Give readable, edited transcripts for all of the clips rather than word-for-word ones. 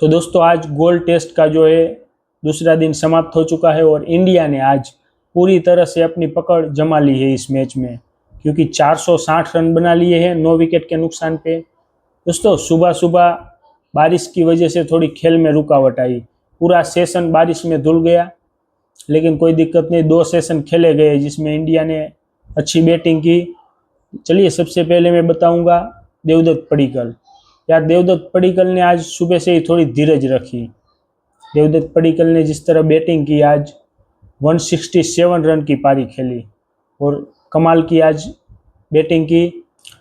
तो दोस्तों आज गोल्ड टेस्ट का जो है दूसरा दिन समाप्त हो चुका है और इंडिया ने आज पूरी तरह से अपनी पकड़ जमा ली है इस मैच में, क्योंकि 460 रन बना लिए हैं 9 विकेट के नुकसान पे। दोस्तों सुबह सुबह बारिश की वजह से थोड़ी खेल में रुकावट आई, पूरा सेशन बारिश में धुल गया, लेकिन कोई दिक्कत नहीं, 2 सेशन खेले गए जिसमें इंडिया ने अच्छी बैटिंग की। चलिए सबसे पहले मैं बताऊंगा देवदत्त पडिक्कल। यार देवदत्त पडिक्कल ने आज सुबह से ही थोड़ी धीरज रखी। देवदत्त पडिक्कल ने जिस तरह बैटिंग की, आज 167 रन की पारी खेली और कमाल की आज बैटिंग की।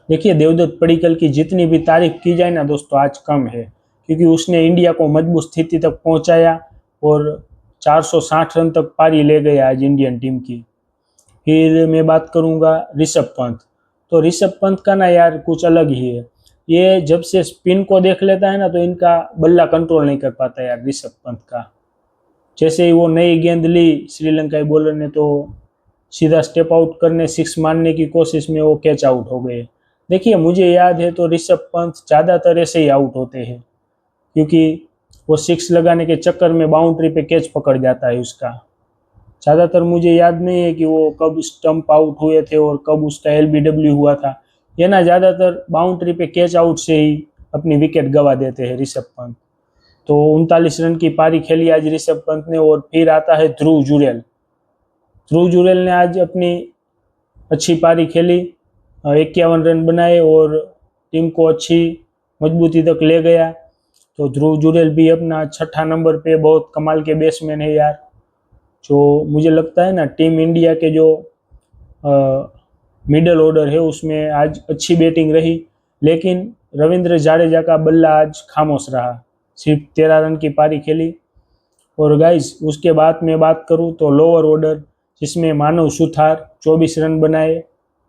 देखिए देवदत्त पडिक्कल की जितनी भी तारीफ की जाए ना दोस्तों आज कम है, क्योंकि उसने इंडिया को मजबूत स्थिति तक पहुंचाया और 460 रन तक पारी ले गया आज इंडियन टीम की। फिर मैं बात करूंगा ऋषभ पंत। तो ऋषभ पंत का ना यार कुछ अलग ही है, ये जब से स्पिन को देख लेता है ना तो इनका बल्ला कंट्रोल नहीं कर पाता यार ऋषभ पंत का। जैसे ही वो नई गेंद ली श्रीलंकाई बॉलर ने तो सीधा स्टेप आउट करने 6 मारने की कोशिश में वो कैच आउट हो गए। देखिए मुझे याद है तो ऋषभ पंत ज़्यादातर ऐसे ही आउट होते हैं, क्योंकि वो 6 लगाने के चक्कर में बाउंड्री पे कैच पकड़ जाता है उसका। ज़्यादातर मुझे याद नहीं है कि वो कब स्टंप आउट हुए थे और कब उसका एलबीडब्ल्यू हुआ था। ये ना ज़्यादातर बाउंड्री पे कैच आउट से ही अपनी विकेट गंवा देते हैं ऋषभ पंत। तो 39 रन की पारी खेली आज ऋषभ पंत ने। और फिर आता है ध्रुव जुरेल। ध्रुव जुरेल ने आज अपनी अच्छी पारी खेली, 51 रन बनाए और टीम को अच्छी मजबूती तक ले गया। तो ध्रुव जुरेल भी अपना 6ठा नंबर पे बहुत कमाल के बैट्समैन है यार। जो मुझे लगता है ना टीम इंडिया के जो मिडल ऑर्डर है उसमें आज अच्छी बैटिंग रही, लेकिन रविंद्र जाडेजा का बल्ला आज खामोश रहा, सिर्फ 13 रन की पारी खेली। और गाइस उसके बाद मैं बात करूं तो लोअर ऑर्डर, जिसमें मानव सुथार 24 रन बनाए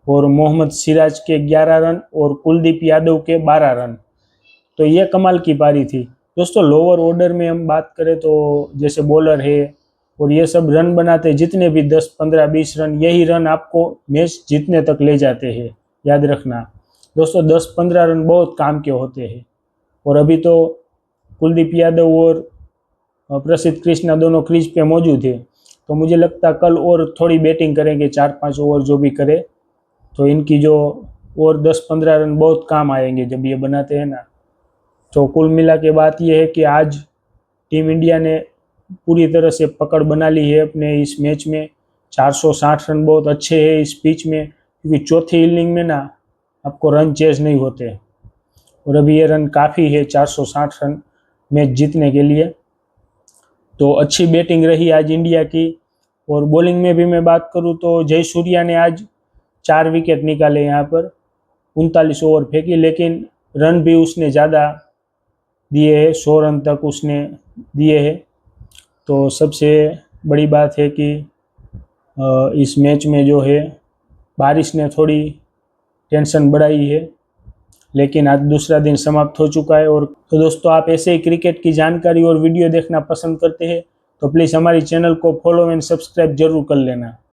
और मोहम्मद सिराज के 11 रन और कुलदीप यादव के 12 रन। तो ये कमाल की पारी थी दोस्तों। लोअर ऑर्डर में हम बात करें तो जैसे बॉलर है और ये सब रन बनाते, जितने भी 10, 15, 20 रन, यही रन आपको मैच जीतने तक ले जाते हैं। याद रखना दोस्तों 10-15 रन बहुत काम के होते हैं। और अभी तो कुलदीप यादव और प्रसिद्ध कृष्णा दोनों क्रीज पे मौजूद है, तो मुझे लगता कल और थोड़ी बैटिंग करेंगे, 4-5 ओवर जो भी करे, तो इनकी जो और 10-15 रन बहुत काम आएंगे जब ये बनाते हैं ना। तो कुल मिला के बात ये है कि आज टीम इंडिया ने पूरी तरह से पकड़ बना ली है अपने इस मैच में। 460 रन बहुत अच्छे हैं इस पिच में, क्योंकि चौथी इनिंग में ना आपको रन चेज नहीं होते और अभी ये रन काफ़ी है 460 रन मैच जीतने के लिए। तो अच्छी बैटिंग रही आज इंडिया की। और बॉलिंग में भी मैं बात करूं तो जयसूर्या ने आज 4 विकेट निकाले, यहाँ पर 39 ओवर फेंकी, लेकिन रन भी उसने ज़्यादा दिए हैं, 100 रन तक उसने दिए हैं। तो सबसे बड़ी बात है कि इस मैच में जो है बारिश ने थोड़ी टेंशन बढ़ाई है, लेकिन आज दूसरा दिन समाप्त हो चुका है। और तो दोस्तों आप ऐसे ही क्रिकेट की जानकारी और वीडियो देखना पसंद करते हैं तो प्लीज़ हमारी चैनल को फॉलो एंड सब्सक्राइब जरूर कर लेना।